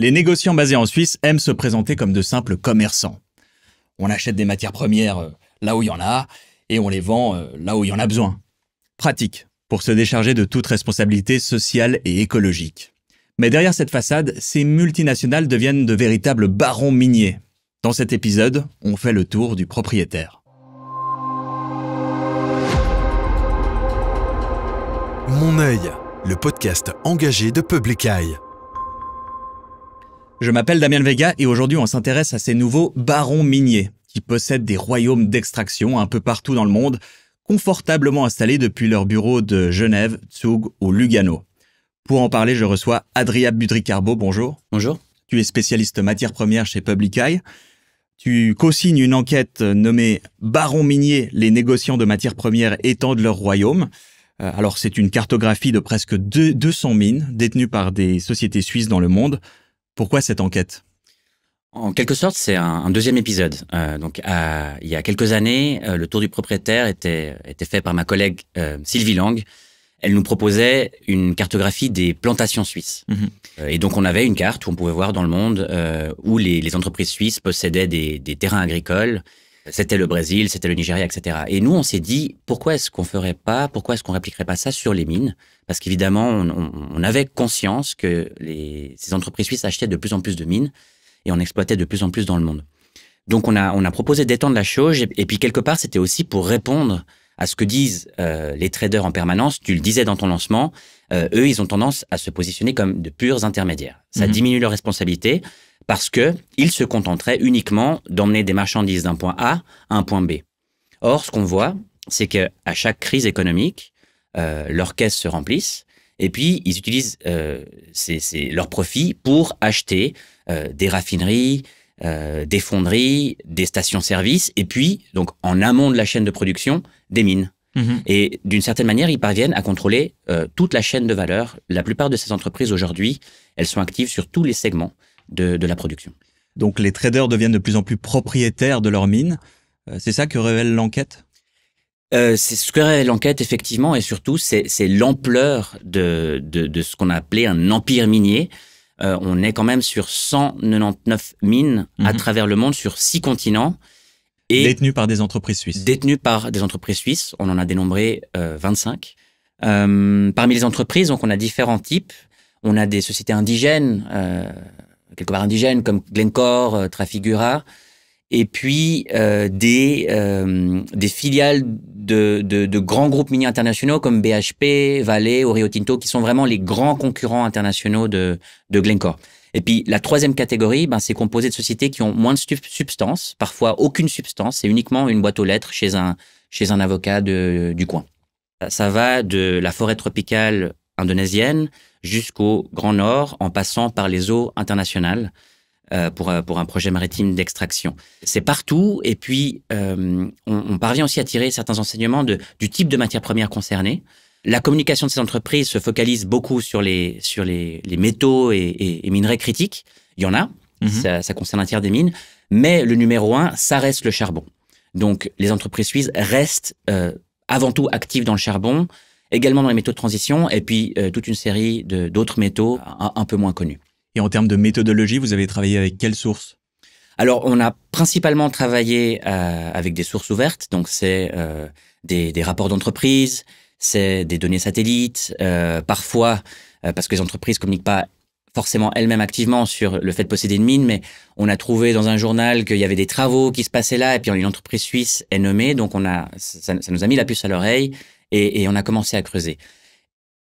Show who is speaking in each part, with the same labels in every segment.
Speaker 1: Les négociants basés en Suisse aiment se présenter comme de simples commerçants. On achète des matières premières là où il y en a et on les vend là où il y en a besoin. Pratique pour se décharger de toute responsabilité sociale et écologique. Mais derrière cette façade, ces multinationales deviennent de véritables barons miniers. Dans cet épisode, on fait le tour du propriétaire.
Speaker 2: Mon œil, le podcast engagé de Public Eye.
Speaker 1: Je m'appelle Damien Vega et aujourd'hui on s'intéresse à ces nouveaux barons miniers qui possèdent des royaumes d'extraction un peu partout dans le monde, confortablement installés depuis leurs bureaux de Genève, Zug ou Lugano. Pour en parler, je reçois Adria Budry-Carbo, bonjour.
Speaker 3: Bonjour.
Speaker 1: Tu es spécialiste matières premières chez Public Eye. Tu co-signes une enquête nommée « Barons miniers, les négociants de matières premières étendent leur royaume ». Alors c'est une cartographie de presque 200 mines détenues par des sociétés suisses dans le monde. Pourquoi cette enquête ?
Speaker 3: En quelque sorte, c'est un deuxième épisode. Il y a quelques années, le tour du propriétaire était fait par ma collègue Sylvie Lang. Elle nous proposait une cartographie des plantations suisses. Et donc, on avait une carte où on pouvait voir dans le monde où les entreprises suisses possédaient des terrains agricoles. C'était le Brésil, c'était le Nigeria, etc. Et nous, on s'est dit, pourquoi est-ce qu'on répliquerait pas ça sur les mines ? Parce qu'évidemment, on avait conscience que ces entreprises suisses achetaient de plus en plus de mines et on exploitait de plus en plus dans le monde. Donc, on a proposé d'étendre la chose et puis quelque part, c'était aussi pour répondre à ce que disent les traders en permanence. Tu le disais dans ton lancement, eux, ils ont tendance à se positionner comme de purs intermédiaires. Ça diminue leur responsabilité parce qu'ils se contenteraient uniquement d'emmener des marchandises d'un point A à un point B. Or, ce qu'on voit, c'est qu'à chaque crise économique, leurs caisses se remplissent et puis ils utilisent leurs profits pour acheter des raffineries, des fonderies, des stations-service et puis, donc en amont de la chaîne de production, des mines. Et d'une certaine manière, ils parviennent à contrôler toute la chaîne de valeur. La plupart de ces entreprises aujourd'hui, elles sont actives sur tous les segments de la production.
Speaker 1: Donc les traders deviennent de plus en plus propriétaires de leurs mines. C'est ça que révèle l'enquête ?
Speaker 3: C'est ce que révèle l'enquête, effectivement, et surtout, c'est l'ampleur de ce qu'on a appelé un empire minier. On est quand même sur 199 mines à travers le monde, sur 6 continents. Et
Speaker 1: détenues par des entreprises suisses.
Speaker 3: Détenues par des entreprises suisses. On en a dénombré 25. Parmi les entreprises, donc, on a différents types. On a des sociétés indigènes, quelque part indigènes, comme Glencore, Trafigura. Et puis des filiales de grands groupes miniers internationaux comme BHP, Vale, Rio Tinto, qui sont vraiment les grands concurrents internationaux de Glencore. Et puis la troisième catégorie, c'est composé de sociétés qui ont moins de substance, parfois aucune substance, c'est uniquement une boîte aux lettres chez un avocat du coin. Ça va de la forêt tropicale indonésienne jusqu'au Grand Nord, en passant par les eaux internationales. Pour un projet maritime d'extraction. C'est partout et puis on parvient aussi à tirer certains enseignements du type de matières premières concernées. La communication de ces entreprises se focalise beaucoup sur les métaux et minerais critiques. Il y en a, ça concerne un tiers des mines, mais le numéro 1, ça reste le charbon. Donc les entreprises suisses restent avant tout actives dans le charbon, également dans les métaux de transition et puis toute une série d'autres métaux un peu moins connus.
Speaker 1: Et en termes de méthodologie, vous avez travaillé avec quelles sources ?
Speaker 3: Alors, on a principalement travaillé avec des sources ouvertes. Donc, c'est des rapports d'entreprise, c'est des données satellites. Parfois, parce que les entreprises communiquent pas forcément elles-mêmes activement sur le fait de posséder une mine, mais on a trouvé dans un journal qu'il y avait des travaux qui se passaient là, et puis une entreprise suisse est nommée. Donc, ça nous a mis la puce à l'oreille et on a commencé à creuser.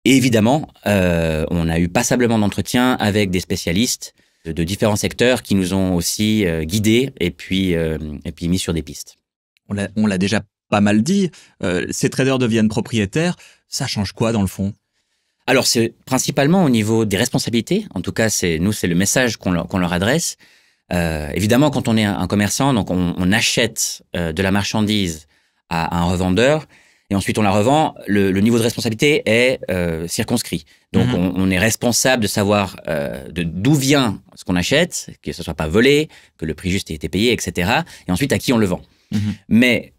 Speaker 3: Et évidemment, on a eu passablement d'entretiens avec des spécialistes de différents secteurs qui nous ont aussi guidés et puis mis sur des pistes.
Speaker 1: On l'a déjà pas mal dit, ces traders deviennent propriétaires. Ça change quoi dans le fond ?
Speaker 3: Alors, c'est principalement au niveau des responsabilités. En tout cas, c'est le message qu'on leur adresse. Évidemment, quand on est un commerçant, donc on achète de la marchandise à un revendeur. Et ensuite, on la revend, le niveau de responsabilité est circonscrit. Donc, on est responsable de savoir d'où vient ce qu'on achète, que ce soit pas volé, que le prix juste ait été payé, etc. Et ensuite, à qui on le vend. Mais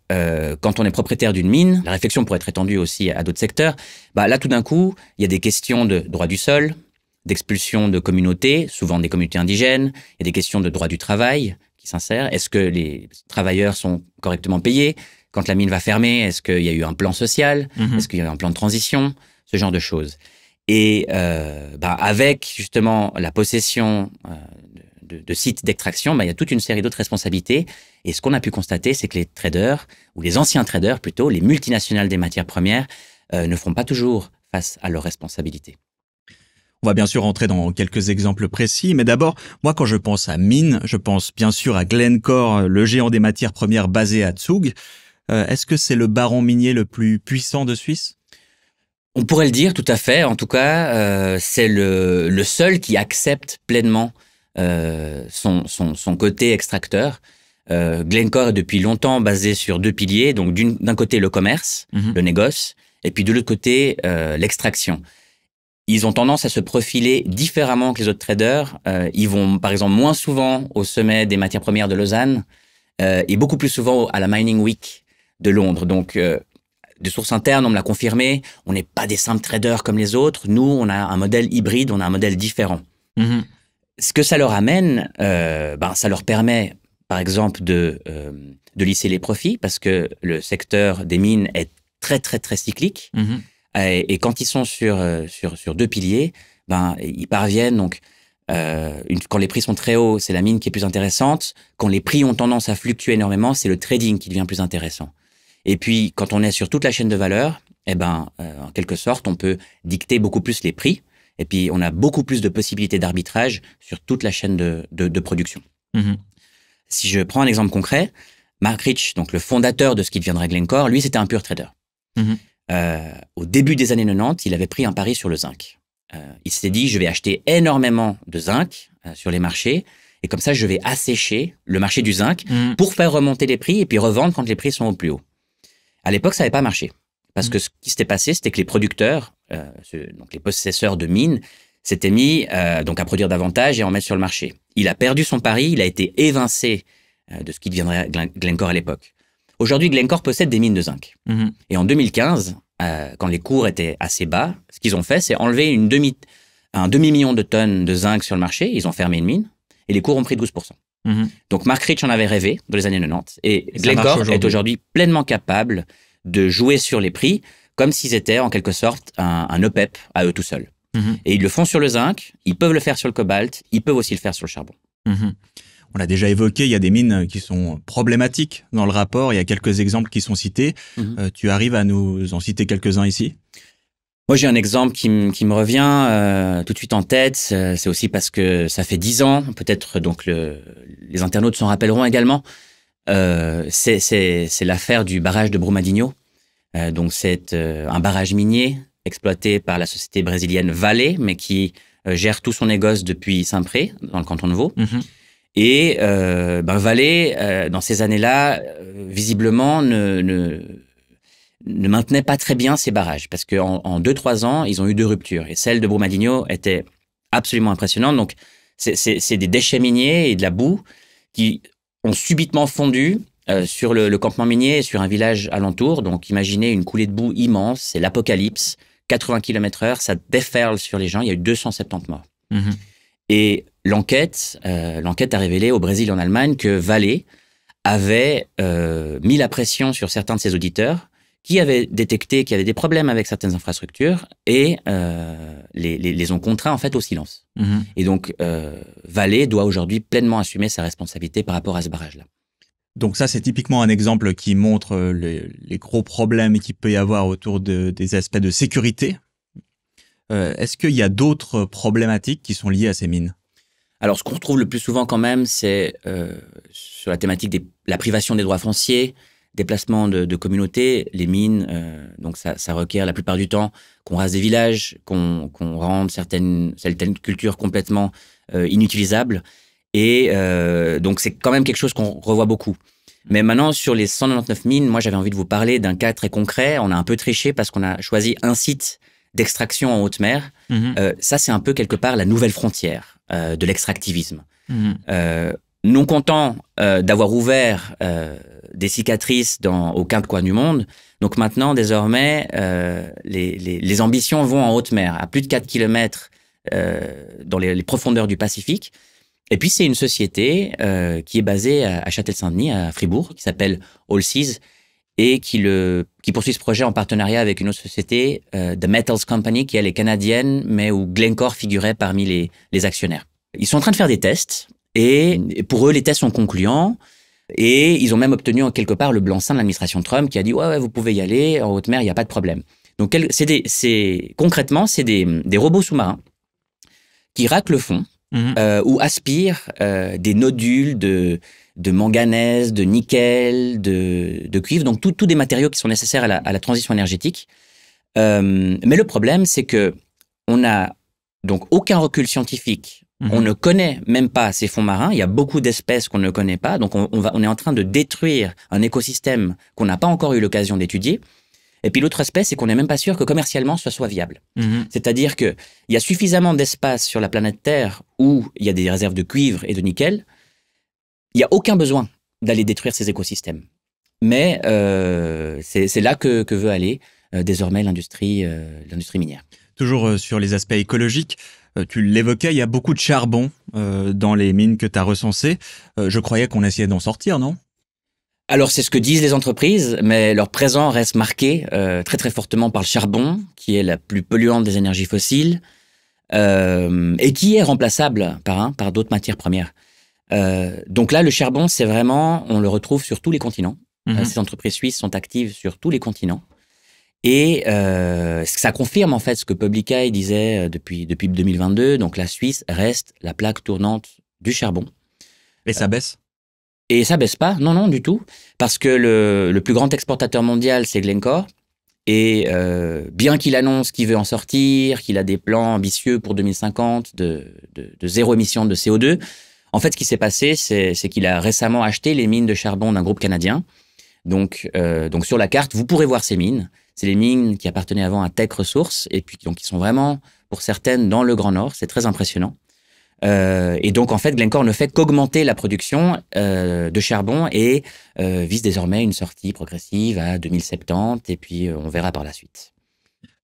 Speaker 3: quand on est propriétaire d'une mine, la réflexion pourrait être étendue aussi à d'autres secteurs. Là, tout d'un coup, il y a des questions de droit du sol, d'expulsion de communautés, souvent des communautés indigènes. Il y a des questions de droit du travail qui s'insèrent. Est-ce que les travailleurs sont correctement payés? Quand la mine va fermer, est-ce qu'il y a eu un plan social? Est-ce qu'il y a eu un plan de transition? Ce genre de choses. Et avec justement la possession de sites d'extraction, il y a toute une série d'autres responsabilités. Et ce qu'on a pu constater, c'est que les traders, ou les anciens traders plutôt, les multinationales des matières premières, ne font pas toujours face à leurs responsabilités.
Speaker 1: On va bien sûr rentrer dans quelques exemples précis, mais d'abord, moi quand je pense à mine, je pense bien sûr à Glencore, le géant des matières premières basé à Zug. Est-ce que c'est le baron minier le plus puissant de Suisse?
Speaker 3: On pourrait le dire, tout à fait. En tout cas, c'est le seul qui accepte pleinement son côté extracteur. Glencore est depuis longtemps basé sur deux piliers. Donc d'un côté le commerce, le négoce, et puis de l'autre côté l'extraction. Ils ont tendance à se profiler différemment que les autres traders. Ils vont par exemple moins souvent au sommet des matières premières de Lausanne et beaucoup plus souvent à la Mining Week de Londres. Donc de sources internes, on me l'a confirmé, on n'est pas des simples traders comme les autres. Nous, on a un modèle hybride, on a un modèle différent. Ce que ça leur amène, ça leur permet, par exemple, de lisser les profits, parce que le secteur des mines est très, très, très cyclique. Et quand ils sont sur deux piliers, ils parviennent, donc, quand les prix sont très hauts, c'est la mine qui est plus intéressante. Quand les prix ont tendance à fluctuer énormément, c'est le trading qui devient plus intéressant. Et puis, quand on est sur toute la chaîne de valeur, en quelque sorte, on peut dicter beaucoup plus les prix. Et puis, on a beaucoup plus de possibilités d'arbitrage sur toute la chaîne de production. Si je prends un exemple concret, Mark Rich, donc le fondateur de ce qui deviendra Glencore, lui, c'était un pur trader. Au début des années 90, il avait pris un pari sur le zinc. Il s'était dit, je vais acheter énormément de zinc sur les marchés. Et comme ça, je vais assécher le marché du zinc pour faire remonter les prix et puis revendre quand les prix sont au plus haut. À l'époque, ça n'avait pas marché. Parce que ce qui s'était passé, c'était que les producteurs, donc les possesseurs de mines, s'étaient mis à produire davantage et à en mettre sur le marché. Il a perdu son pari, il a été évincé de ce qui deviendrait Glencore à l'époque. Aujourd'hui, Glencore possède des mines de zinc. Et en 2015, quand les cours étaient assez bas, ce qu'ils ont fait, c'est enlever un demi-million de tonnes de zinc sur le marché. Ils ont fermé une mine et les cours ont pris 12%. Donc Mark Rich en avait rêvé dans les années 90 et Glencore est aujourd'hui pleinement capable de jouer sur les prix comme s'ils étaient en quelque sorte un OPEP à eux tout seuls. Et ils le font sur le zinc, ils peuvent le faire sur le cobalt, ils peuvent aussi le faire sur le charbon.
Speaker 1: On l'a déjà évoqué, il y a des mines qui sont problématiques dans le rapport, il y a quelques exemples qui sont cités. Tu arrives à nous en citer quelques-uns ici?
Speaker 3: Moi, j'ai un exemple qui me revient tout de suite en tête. C'est aussi parce que ça fait 10 ans, peut-être donc les internautes s'en rappelleront également. C'est l'affaire du barrage de Brumadinho. Donc c'est un barrage minier exploité par la société brésilienne Vale, mais qui gère tout son négoce depuis Saint-Pré, dans le canton de Vaud. Et Vale, dans ces années-là, visiblement ne maintenait pas très bien ces barrages, parce qu'en 2-3 ans, ils ont eu 2 ruptures. Et celle de Brumadinho était absolument impressionnante. Donc, c'est des déchets miniers et de la boue qui ont subitement fondu sur le campement minier et sur un village alentour. Donc, imaginez une coulée de boue immense, c'est l'apocalypse, 80 km/h, ça déferle sur les gens, il y a eu 270 morts. Et l'enquête a révélé au Brésil et en Allemagne que Vale avait mis la pression sur certains de ses auditeurs qui avaient détecté qu'il y avait des problèmes avec certaines infrastructures et les ont contraints en fait au silence. Et donc Vale doit aujourd'hui pleinement assumer sa responsabilité par rapport à ce barrage-là.
Speaker 1: Donc ça, c'est typiquement un exemple qui montre les gros problèmes qu'il peut y avoir autour des aspects de sécurité. Est-ce qu'il y a d'autres problématiques qui sont liées à ces mines?
Speaker 3: Alors, ce qu'on retrouve le plus souvent quand même, c'est sur la thématique de la privation des droits fonciers, déplacement de communautés, les mines. Donc, ça requiert la plupart du temps qu'on rase des villages, qu'on rende certaines cultures complètement inutilisables. Et donc, c'est quand même quelque chose qu'on revoit beaucoup. Mais maintenant, sur les 199 mines, moi, j'avais envie de vous parler d'un cas très concret. On a un peu triché parce qu'on a choisi un site d'extraction en haute mer. Ça, c'est un peu quelque part la nouvelle frontière de l'extractivisme. Non content d'avoir ouvert des cicatrices aux 4 coins du monde, donc maintenant, désormais, les ambitions vont en haute mer, à plus de 4 km dans les profondeurs du Pacifique. Et puis, c'est une société qui est basée à Châtel-Saint-Denis, à Fribourg, qui s'appelle Allseas, et qui poursuit ce projet en partenariat avec une autre société, The Metals Company, qui elle est canadienne, mais où Glencore figurait parmi les actionnaires. Ils sont en train de faire des tests, et pour eux, les tests sont concluants. Et ils ont même obtenu en quelque part le blanc-seing de l'administration Trump qui a dit ouais, vous pouvez y aller, en haute mer, il n'y a pas de problème. Donc concrètement, c'est des robots sous-marins qui raclent le fond ou aspirent des nodules de manganèse, de nickel, de cuivre, donc tous des matériaux qui sont nécessaires à la transition énergétique. Mais le problème, c'est que on n'a donc aucun recul scientifique. On ne connaît même pas ces fonds marins. Il y a beaucoup d'espèces qu'on ne connaît pas. Donc, on est en train de détruire un écosystème qu'on n'a pas encore eu l'occasion d'étudier. Et puis, l'autre aspect, c'est qu'on n'est même pas sûr que commercialement, ce soit viable. C'est-à-dire qu'il y a suffisamment d'espace sur la planète Terre où il y a des réserves de cuivre et de nickel. Il n'y a aucun besoin d'aller détruire ces écosystèmes. Mais c'est là que veut aller désormais l'industrie minière.
Speaker 1: Toujours sur les aspects écologiques, tu l'évoquais, il y a beaucoup de charbon dans les mines que tu as recensées. Je croyais qu'on essayait d'en sortir, non ?
Speaker 3: Alors, c'est ce que disent les entreprises, mais leur présent reste marqué très très fortement par le charbon, qui est la plus polluante des énergies fossiles, et qui est remplaçable par d'autres matières premières. Donc là, le charbon, c'est vraiment, on le retrouve sur tous les continents. Ces entreprises suisses sont actives sur tous les continents. Et ça confirme en fait ce que Public Eye disait depuis 2022. Donc la Suisse reste la plaque tournante du charbon.
Speaker 1: Et ça baisse ?
Speaker 3: Et ça baisse pas, non du tout, parce que le plus grand exportateur mondial c'est Glencore. Et bien qu'il annonce qu'il veut en sortir, qu'il a des plans ambitieux pour 2050 de zéro émission de CO2, en fait ce qui s'est passé c'est qu'il a récemment acheté les mines de charbon d'un groupe canadien. Donc sur la carte vous pourrez voir ces mines. C'est les mines qui appartenaient avant à Teck Resources et puis donc qui sont vraiment, pour certaines, dans le Grand Nord. C'est très impressionnant. Et donc, en fait, Glencore ne fait qu'augmenter la production de charbon et vise désormais une sortie progressive à 2070 et puis on verra par la suite.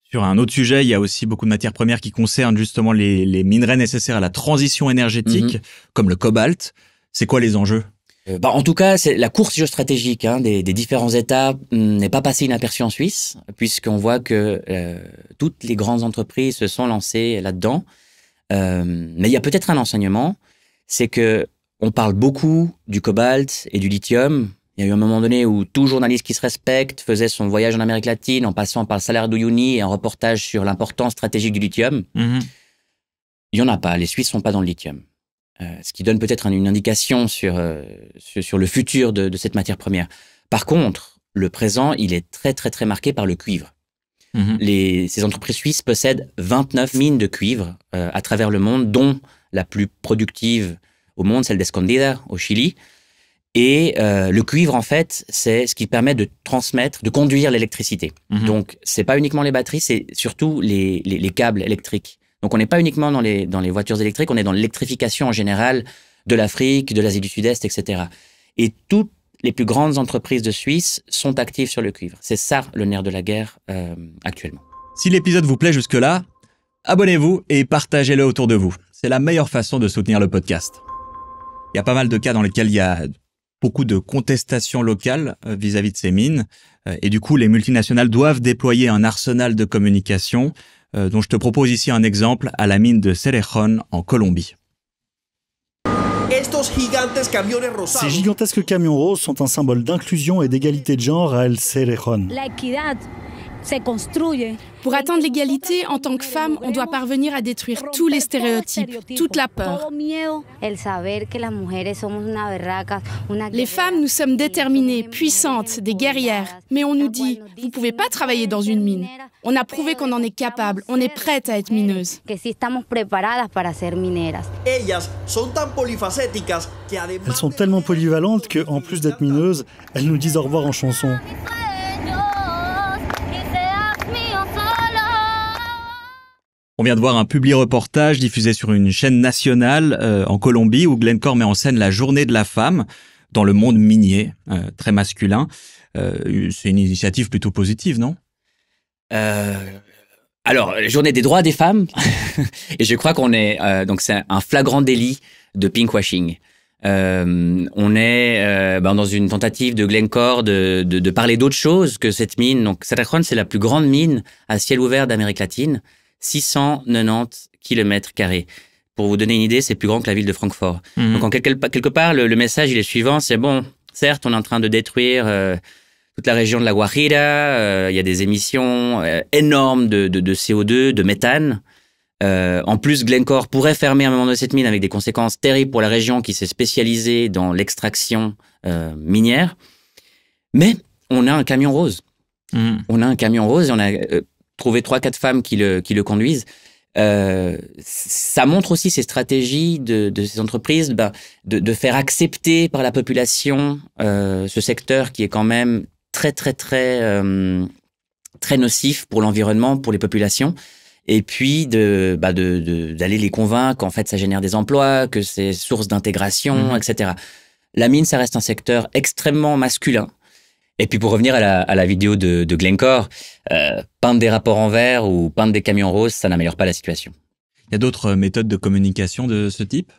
Speaker 1: Sur un autre sujet, il y a aussi beaucoup de matières premières qui concernent justement les minerais nécessaires à la transition énergétique, comme le cobalt. C'est quoi les enjeux ?
Speaker 3: En tout cas, la course géostratégique des différents États n'est pas passée inaperçue en Suisse, puisqu'on voit que toutes les grandes entreprises se sont lancées là-dedans. Mais il y a peut-être un enseignement, c'est que on parle beaucoup du cobalt et du lithium. Il y a eu un moment donné où tout journaliste qui se respecte faisait son voyage en Amérique latine en passant par le Salar d'Uyuni et un reportage sur l'importance stratégique du lithium. Il n'y en a pas, les Suisses ne sont pas dans le lithium. Ce qui donne peut-être une indication sur le futur de cette matière première. Par contre, le présent, il est très, très, très marqué par le cuivre. Ces entreprises suisses possèdent 29 mines de cuivre à travers le monde, dont la plus productive au monde, celle d'Escondida, au Chili. Et le cuivre, en fait, c'est ce qui permet de transmettre, de conduire l'électricité. Donc, c'est pas uniquement les batteries, c'est surtout les câbles électriques. Donc, on n'est pas uniquement dans les voitures électriques, on est dans l'électrification en général de l'Afrique, de l'Asie du Sud-Est, etc. Et toutes les plus grandes entreprises de Suisse sont actives sur le cuivre. C'est ça le nerf de la guerre actuellement.
Speaker 1: Si l'épisode vous plaît jusque-là, abonnez-vous et partagez-le autour de vous. C'est la meilleure façon de soutenir le podcast. Il y a pas mal de cas dans lesquels il y a beaucoup de contestations locales vis-à-vis de ces mines. Et du coup, les multinationales doivent déployer un arsenal de communication dont je te propose ici un exemple à la mine de Cerrejón en Colombie.
Speaker 4: Ces gigantesques camions roses sont un symbole d'inclusion et d'égalité de genre à El Cerrejón.
Speaker 5: Pour atteindre l'égalité, en tant que femme, on doit parvenir à détruire tous les stéréotypes, toute la peur. Les femmes, nous sommes déterminées, puissantes, des guerrières. Mais on nous dit, vous ne pouvez pas travailler dans une mine. On a prouvé qu'on en est capable, on est prête à être mineuse.
Speaker 4: Elles sont tellement polyvalentes qu'en plus d'être mineuses, elles nous disent au revoir en chanson.
Speaker 1: On vient de voir un publi-reportage diffusé sur une chaîne nationale en Colombie où Glencore met en scène la journée de la femme dans le monde minier, très masculin. C'est une initiative plutôt positive, non ?
Speaker 3: Alors, journée des droits des femmes, et je crois qu'on est donc c'est un flagrant délit de pinkwashing. On est dans une tentative de Glencore de parler d'autre chose que cette mine. Donc, Cerrejón, c'est la plus grande mine à ciel ouvert d'Amérique latine, 690 km². Pour vous donner une idée, c'est plus grand que la ville de Francfort. Donc, en quelque part, le message il est suivant, c'est bon, certes, on est en train de détruire toute la région de la Guajira, il y a des émissions énormes de CO2, de méthane. En plus, Glencore pourrait fermer un moment de cette mine avec des conséquences terribles pour la région qui s'est spécialisée dans l'extraction minière. Mais on a un camion rose. On a un camion rose et on a trouvé 3-4 femmes qui le conduisent. Ça montre aussi ces stratégies de ces entreprises de faire accepter par la population ce secteur qui est quand même très nocif pour l'environnement, pour les populations. Et puis d'aller les convaincre qu'en fait ça génère des emplois, que c'est source d'intégration, etc. La mine, ça reste un secteur extrêmement masculin. Et puis pour revenir à la vidéo de Glencore, peindre des rapports en vert ou peindre des camions roses, ça n'améliore pas la situation.
Speaker 1: Il y a d'autres méthodes de communication de ce type?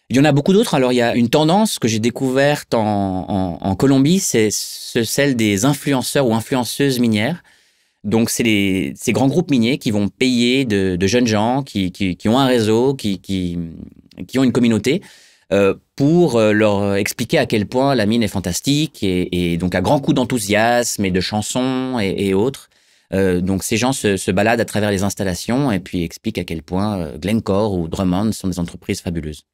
Speaker 3: Il y en a beaucoup d'autres. Alors il y a une tendance que j'ai découverte en Colombie, c'est celle des influenceurs ou influenceuses minières. Donc, c'est ces grands groupes miniers qui vont payer de jeunes gens qui ont un réseau, qui ont une communauté, pour leur expliquer à quel point la mine est fantastique et donc à grands coups d'enthousiasme et de chansons et autres. Donc, ces gens se baladent à travers les installations et puis expliquent à quel point Glencore ou Drummond sont des entreprises fabuleuses.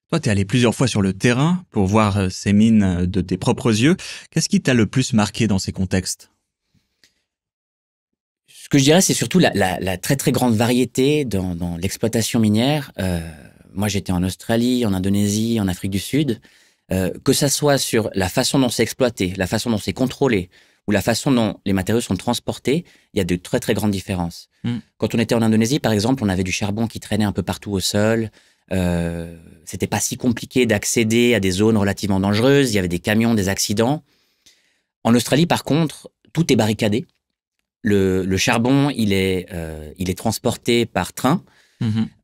Speaker 1: Toi, tu es allé plusieurs fois sur le terrain pour voir ces mines de tes propres yeux. Qu'est-ce qui t'a le plus marqué dans ces contextes?
Speaker 3: Ce que je dirais, c'est surtout la très grande variété dans l'exploitation minière. Moi, j'étais en Australie, en Indonésie, en Afrique du Sud. Que ça soit sur la façon dont c'est exploité, la façon dont c'est contrôlé, ou la façon dont les matériaux sont transportés, il y a de très grandes différences. Quand on était en Indonésie, par exemple, on avait du charbon qui traînait un peu partout au sol. C'était pas si compliqué d'accéder à des zones relativement dangereuses. Il y avait des camions, des accidents. En Australie, par contre, tout est barricadé. Le charbon, il est transporté par train.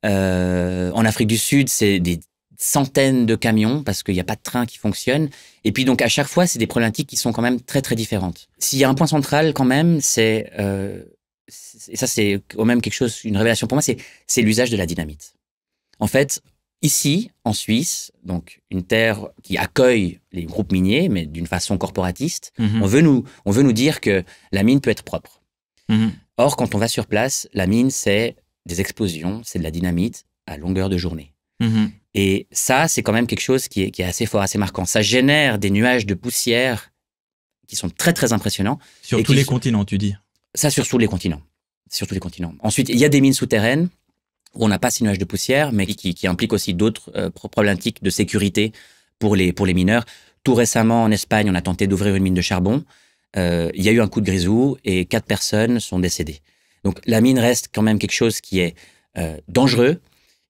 Speaker 3: En Afrique du Sud, c'est des centaines de camions parce qu'il n'y a pas de train qui fonctionne. Et puis donc à chaque fois, c'est des problématiques qui sont quand même très différentes. S'il y a un point central quand même, et ça c'est quand même quelque chose, une révélation pour moi, c'est l'usage de la dynamite. En fait, ici, en Suisse, donc une terre qui accueille les groupes miniers, mais d'une façon corporatiste, on veut nous dire que la mine peut être propre. Or, quand on va sur place, la mine, c'est des explosions, c'est de la dynamite à longueur de journée. Et ça, c'est quand même quelque chose qui est assez fort, assez marquant. Ça génère des nuages de poussière qui sont très impressionnants.
Speaker 1: Sur tous les continents, tu dis? Ça,
Speaker 3: sur tous les continents. Sur tous les continents. Ensuite, il y a des mines souterraines où on n'a pas ces nuages de poussière, mais qui impliquent aussi d'autres problématiques de sécurité pour les mineurs. Tout récemment, en Espagne, on a tenté d'ouvrir une mine de charbon. Il y a eu un coup de grisou et 4 personnes sont décédées. Donc la mine reste quand même quelque chose qui est dangereux,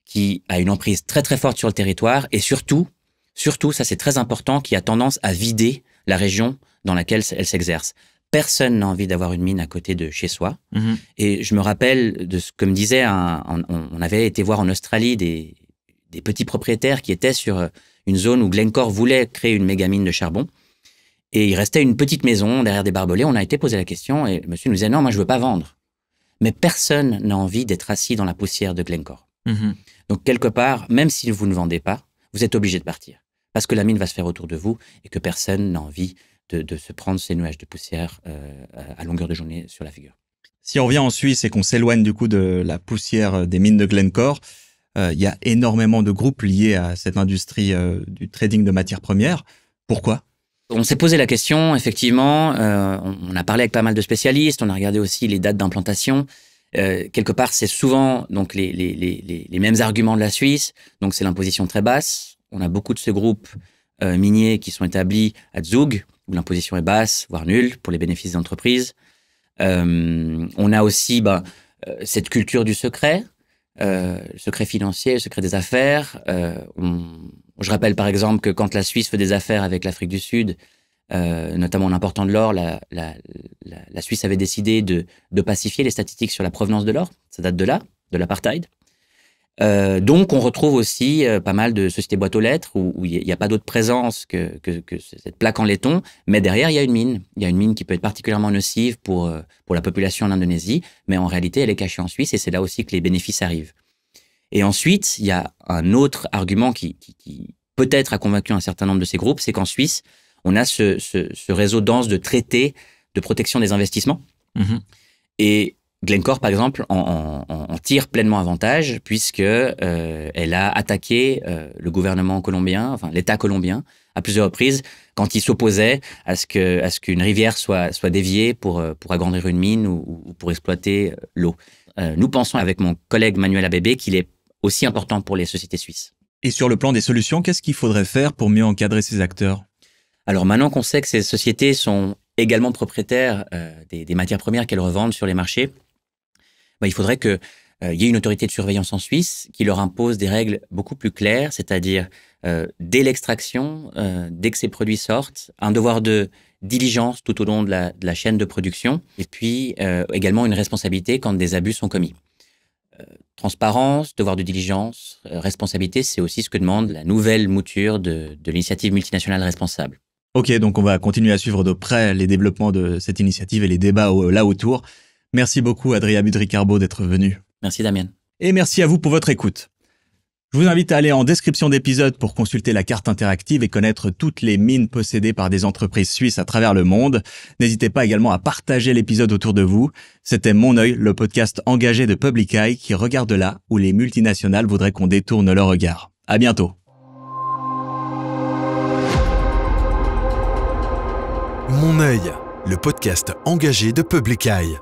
Speaker 3: qui a une emprise très forte sur le territoire et surtout, ça c'est très important, qui a tendance à vider la région dans laquelle elle s'exerce. Personne n'a envie d'avoir une mine à côté de chez soi. Et je me rappelle de ce que me disait on avait été voir en Australie des petits propriétaires qui étaient sur une zone où Glencore voulait créer une méga mine de charbon. Et il restait une petite maison derrière des barbelés. On a été posé la question et le monsieur nous disait non, moi je veux pas vendre. Mais personne n'a envie d'être assis dans la poussière de Glencore. Donc quelque part, même si vous ne vendez pas, vous êtes obligé de partir. Parce que la mine va se faire autour de vous et que personne n'a envie de se prendre ces nuages de poussière à longueur de journée sur la figure.
Speaker 1: Si on revient en Suisse et qu'on s'éloigne du coup de la poussière des mines de Glencore, il y a énormément de groupes liés à cette industrie du trading de matières premières. Pourquoi ?
Speaker 3: On s'est posé la question, effectivement, on a parlé avec pas mal de spécialistes, on a regardé aussi les dates d'implantation. Quelque part, c'est souvent donc les mêmes arguments de la Suisse, donc c'est l'imposition très basse. On a beaucoup de ces groupes miniers qui sont établis à Zug, où l'imposition est basse, voire nulle, pour les bénéfices des entreprises. On a aussi cette culture du secret, le secret financier, le secret des affaires. Je rappelle par exemple que quand la Suisse fait des affaires avec l'Afrique du Sud, notamment en important de l'or, la Suisse avait décidé de pacifier les statistiques sur la provenance de l'or. Ça date de là, de l'apartheid. Donc, on retrouve aussi pas mal de sociétés boîtes aux lettres où il n'y a pas d'autre présence que cette plaque en laiton, mais derrière, il y a une mine. Il y a une mine qui peut être particulièrement nocive pour la population en Indonésie, mais en réalité, elle est cachée en Suisse et c'est là aussi que les bénéfices arrivent. Et ensuite, il y a un autre argument qui peut-être a convaincu un certain nombre de ces groupes, c'est qu'en Suisse, on a ce réseau dense de traités de protection des investissements. Mmh. Et Glencore, par exemple, en tire pleinement avantage puisque elle a attaqué le gouvernement colombien, enfin l'État colombien, à plusieurs reprises quand il s'opposait à ce qu'une rivière soit déviée pour agrandir une mine ou pour exploiter l'eau. Nous pensons avec mon collègue Manuel Abebe qu'il est aussi important pour les sociétés suisses.
Speaker 1: Et sur le plan des solutions, qu'est-ce qu'il faudrait faire pour mieux encadrer ces acteurs?
Speaker 3: Alors maintenant qu'on sait que ces sociétés sont également propriétaires des matières premières qu'elles revendent sur les marchés, il faudrait qu'il y ait une autorité de surveillance en Suisse qui leur impose des règles beaucoup plus claires, c'est-à-dire dès l'extraction, dès que ces produits sortent, un devoir de diligence tout au long de la chaîne de production, et puis également une responsabilité quand des abus sont commis. Transparence, devoir de diligence, responsabilité, c'est aussi ce que demande la nouvelle mouture de l'initiative multinationale responsable.
Speaker 1: Ok, donc on va continuer à suivre de près les développements de cette initiative et les débats là autour. Merci beaucoup Adrien Budry-Carbeau d'être venu.
Speaker 3: Merci Damien.
Speaker 1: Et merci à vous pour votre écoute. Je vous invite à aller en description d'épisode pour consulter la carte interactive et connaître toutes les mines possédées par des entreprises suisses à travers le monde. N'hésitez pas également à partager l'épisode autour de vous. C'était Mon œil, le podcast engagé de Public Eye qui regarde là où les multinationales voudraient qu'on détourne leur regard. À bientôt.
Speaker 2: Mon œil, le podcast engagé de Public Eye.